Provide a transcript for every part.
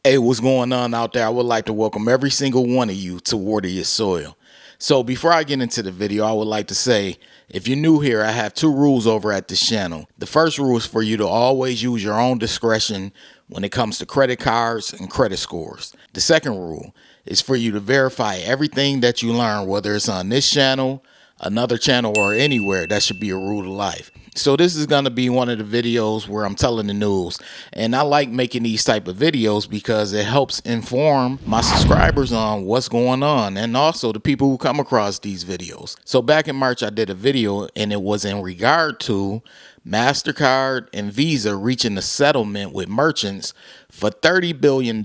Hey, what's going on out there? I would like to welcome every single one of you to Water Your Soil. So before I get into the video, I would like to say, if you're new here, I have two rules over at this channel. The first rule is for you to always use your own discretion when it comes to credit cards and credit scores. The second rule is for you to verify everything that you learn, whether it's on this channel, another channel, or anywhere. That should be a rule of life. So this is going to be one of the videos where I'm telling the news, and I like making these type of videos because it helps inform my subscribers on what's going on, and also the people who come across these videos. So back in March, I did a video, and it was in regard to Mastercard and Visa reaching a settlement with merchants for $30 billion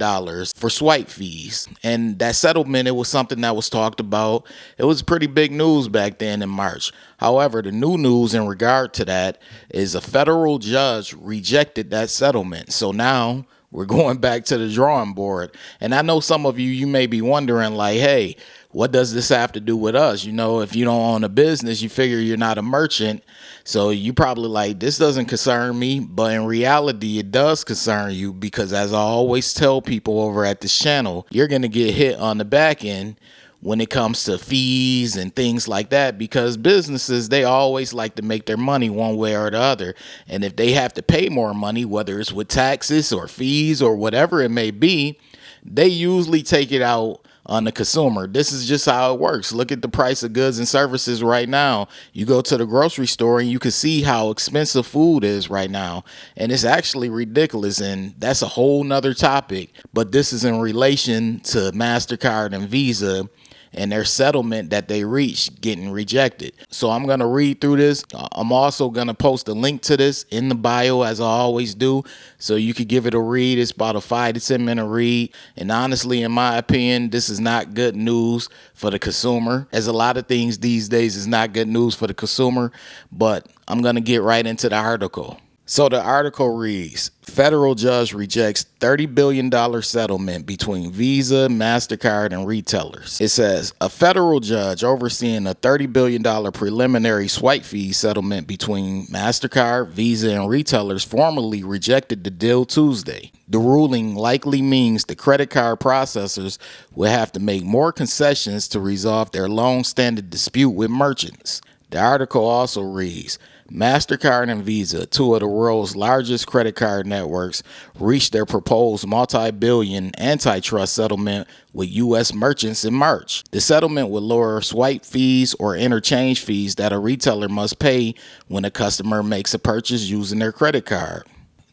for swipe fees. And that settlement, it was something that was talked about. It was pretty big news back then in March. However, the new news in regard to that is a federal judge rejected that settlement. So now we're going back to the drawing board. And I know some of you may be wondering, like, hey, what does this have to do with us? You know, if you don't own a business, you figure you're not a merchant. So you probably like, this doesn't concern me. But in reality, it does concern you, because as I always tell people over at this channel, you're going to get hit on the back end when it comes to fees and things like that, because businesses, they always like to make their money one way or the other. And if they have to pay more money, whether it's with taxes or fees or whatever it may be, they usually take it out on the consumer. This is just how it works. Look at the price of goods and services right now. You go to the grocery store and you can see how expensive food is right now. And it's actually ridiculous. And that's a whole nother topic. But this is in relation to Mastercard and Visa and their settlement that they reached getting rejected. So I'm going to read through this. I'm also going to post a link to this in the bio, as I always do, so you could give it a read. It's about a 5 to 10 minute read. And honestly, in my opinion, this is not good news for the consumer, as a lot of things these days is not good news for the consumer. But I'm going to get right into the article. So the article reads, federal judge rejects $30 billion settlement between Visa, Mastercard, and retailers. It says, a federal judge overseeing a $30 billion preliminary swipe fee settlement between Mastercard, Visa, and retailers formally rejected the deal Tuesday. The ruling likely means the credit card processors will have to make more concessions to resolve their long-standing dispute with merchants. The article also reads, Mastercard and Visa, two of the world's largest credit card networks, reached their proposed multi-billion antitrust settlement with U.S. merchants in March. The settlement would lower swipe fees or interchange fees that a retailer must pay when a customer makes a purchase using their credit card.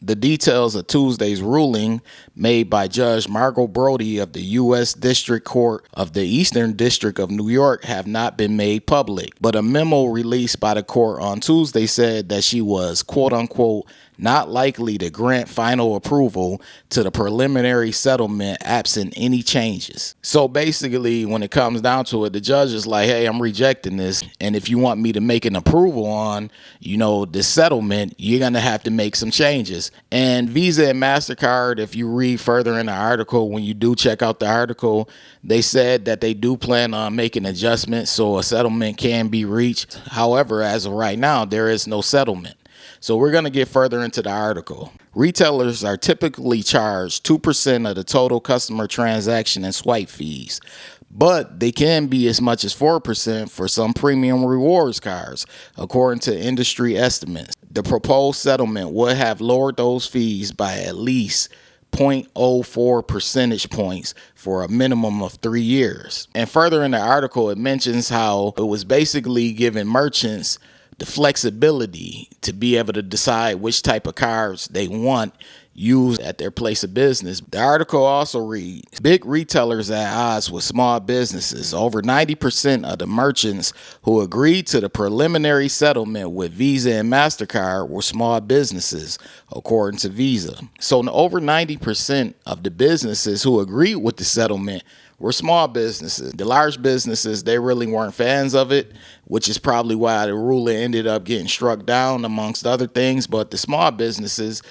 The details of Tuesday's ruling, made by Judge Margot Brody of the U.S. District Court of the Eastern District of New York, have not been made public. But a memo released by the court on Tuesday said that she was, quote unquote, not likely to grant final approval to the preliminary settlement absent any changes. So basically, when it comes down to it, the judge is like, hey, I'm rejecting this. And if you want me to make an approval on, the settlement, you're going to have to make some changes. And Visa and Mastercard, if you read further in the article, when you do check out the article, they said that they do plan on making adjustments so a settlement can be reached. However, as of right now, there is no settlement. So we're going to get further into the article. Retailers are typically charged 2% of the total customer transaction and swipe fees, but they can be as much as 4% for some premium rewards cards, according to industry estimates. The proposed settlement would have lowered those fees by at least 0.04 percentage points for a minimum of 3 years. And further in the article, it mentions how it was basically giving merchants the flexibility to be able to decide which type of cards they want used at their place of business. The article also reads, big retailers at odds with small businesses. Over 90% of the merchants who agreed to the preliminary settlement with Visa and Mastercard were small businesses, according to Visa. So over 90% of the businesses who agreed with the settlement were small businesses. The large businesses, they really weren't fans of it, which is probably why the ruling ended up getting struck down, amongst other things. But the small businesses,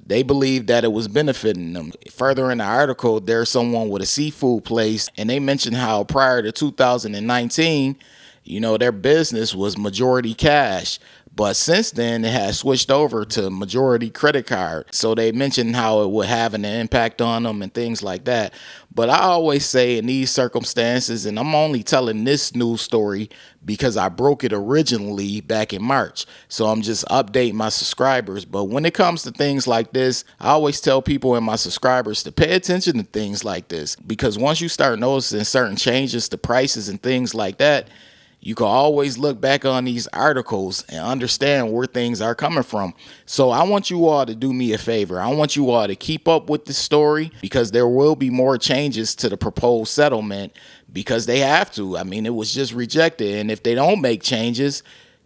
they believed that it was benefiting them. Further in the article, there's someone with a seafood place, and they mentioned how prior to 2019, their business was majority cash. But since then, it has switched over to majority credit card. So they mentioned how it would have an impact on them and things like that. But I always say in these circumstances, and I'm only telling this news story because I broke it originally back in March. So I'm just updating my subscribers. But when it comes to things like this, I always tell people and my subscribers to pay attention to things like this, because once you start noticing certain changes to prices and things like that, you can always look back on these articles and understand where things are coming from. So I want you all to do me a favor. I want you all to keep up with the story, because there will be more changes to the proposed settlement, because they have to. I mean, it was just rejected. And if they don't make changes,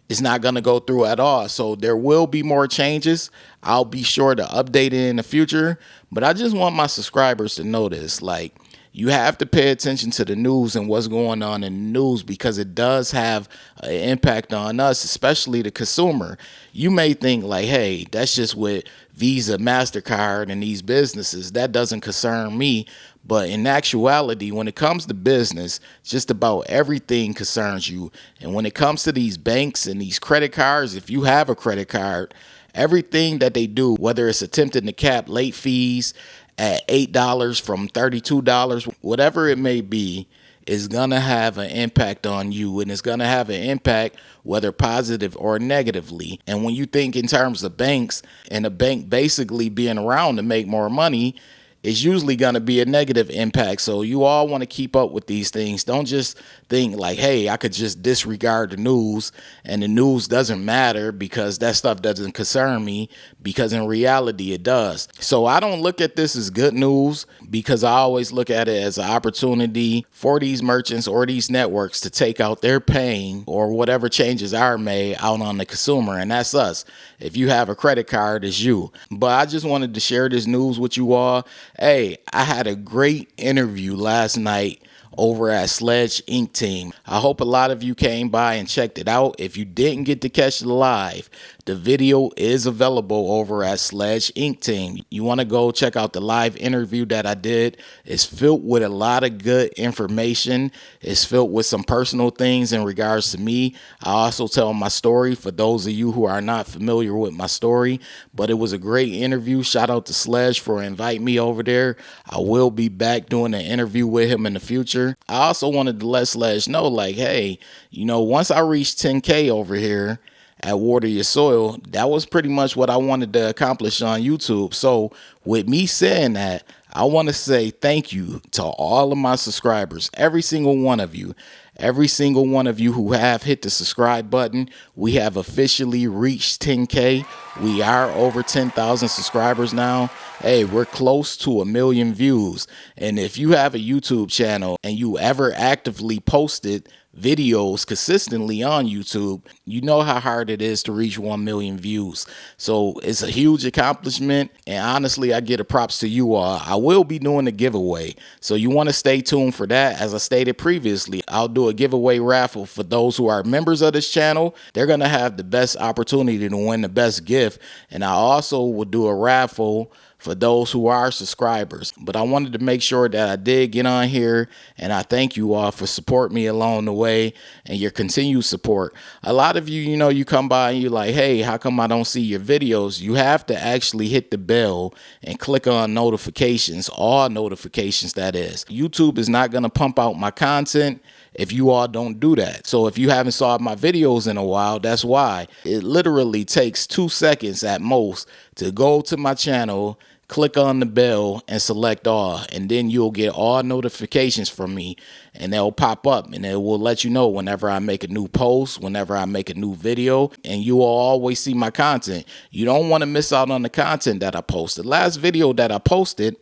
it's not going to go through at all. So there will be more changes. I'll be sure to update it in the future. But I just want my subscribers to know this. Like, you have to pay attention to the news and what's going on in the news, because it does have an impact on us, especially the consumer. You may think like, hey, that's just with Visa, Mastercard, and these businesses. That doesn't concern me. But in actuality, when it comes to business, just about everything concerns you. And when it comes to these banks and these credit cards, if you have a credit card, everything that they do, whether it's attempting to cap late fees at $8 from $32, whatever it may be, is going to have an impact on you, and it's going to have an impact whether positive or negatively. And when you think in terms of banks and a bank basically being around to make more money, it's usually going to be a negative impact. So you all want to keep up with these things. Don't just think like, hey, I could just disregard the news and the news doesn't matter because that stuff doesn't concern me, because in reality it does. So I don't look at this as good news, because I always look at it as an opportunity for these merchants or these networks to take out their pain or whatever changes are made out on the consumer. And that's us. If you have a credit card, it's you. But I just wanted to share this news with you all. Hey, I had a great interview last night over at Sledge Inc. Team. I hope a lot of you came by and checked it out. If you didn't get to catch it live, the video is available over at Sledge Inc. Team. You want to go check out the live interview that I did. It's filled with a lot of good information. It's filled with some personal things in regards to me. I also tell my story for those of you who are not familiar with my story, but it was a great interview. Shout out to Sledge for inviting me over there. I will be back doing an interview with him in the future. I also wanted to let Sledge know, like, hey, once I reach 10K over here at Water Your Soil, that was pretty much what I wanted to accomplish on YouTube. So with me saying that, I want to say thank you to all of my subscribers, every single one of you. Every single one of you who have hit the subscribe button. We have officially reached 10K. We are over 10,000 subscribers now. Hey, we're close to 1 million views. And if you have a YouTube channel and you ever actively posted videos consistently on YouTube, you know how hard it is to reach 1 million views. So it's a huge accomplishment, and honestly, I give the props to you all. I will be doing a giveaway, so you want to stay tuned for that. As I stated previously, I'll do a giveaway raffle for those who are members of this channel. They're going to have the best opportunity to win the best gift, and I also will do a raffle for those who are subscribers. But I wanted to make sure that I did get on here, and I thank you all for supporting me along the way and your continued support. A lot of you, you come by and you're like, hey, how come I don't see your videos? You have to actually hit the bell and click on notifications, all notifications, that is. YouTube is not going to pump out my content if you all don't do that. So if you haven't saw my videos in a while, that's why. It literally takes 2 seconds at most to go to my channel, click on the bell, and select all, and then you'll get all notifications from me, and they'll pop up, and it will let you know whenever I make a new post, whenever I make a new video, and you will always see my content. You don't want to miss out on the content that I posted. The last video that I posted,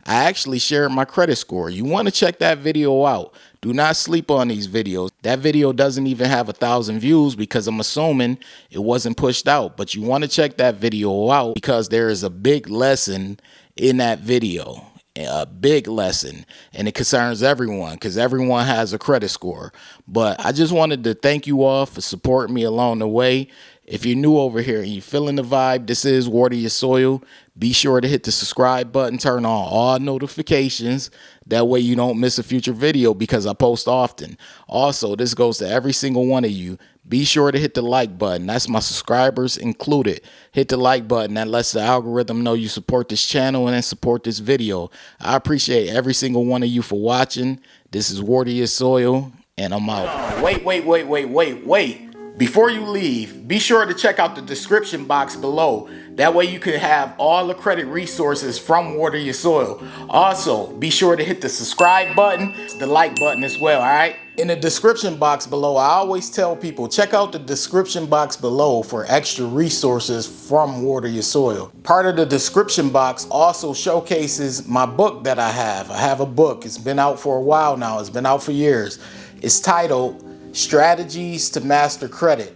I actually shared my credit score. You want to check that video out. Do not sleep on these videos. That video doesn't even have 1,000 views because I'm assuming it wasn't pushed out. But you want to check that video out because there is a big lesson in that video. A big lesson, and it concerns everyone because everyone has a credit score. But I just wanted to thank you all for supporting me along the way. If you're new over here and you're feeling the vibe, this is Water Your Soil. Be sure to hit the subscribe button, turn on all notifications. That way you don't miss a future video because I post often. Also, this goes to every single one of you. Be sure to hit the like button. That's my subscribers included. Hit the like button. That lets the algorithm know you support this channel and support this video. I appreciate every single one of you for watching. This is Water Your Soil, and I'm out. Wait. Before you leave, be sure to check out the description box below. That way you can have all the credit resources from Water Your Soil. Also, be sure to hit the subscribe button, the like button as well, all right? In the description box below, I always tell people, check out the description box below for extra resources from Water Your Soil. Part of the description box also showcases my book that I have. I have a book. It's been out for a while now. It's been out for years. It's titled Strategies to Master Credit.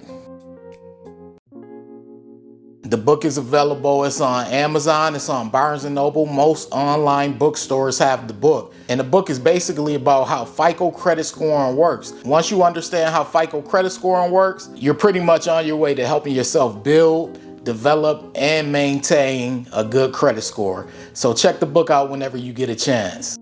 The book is available. It's on Amazon. It's on Barnes & Noble. Most online bookstores have the book. And the book is basically about how FICO credit scoring works. Once you understand how FICO credit scoring works, you're pretty much on your way to helping yourself build, develop, and maintain a good credit score. So check the book out whenever you get a chance.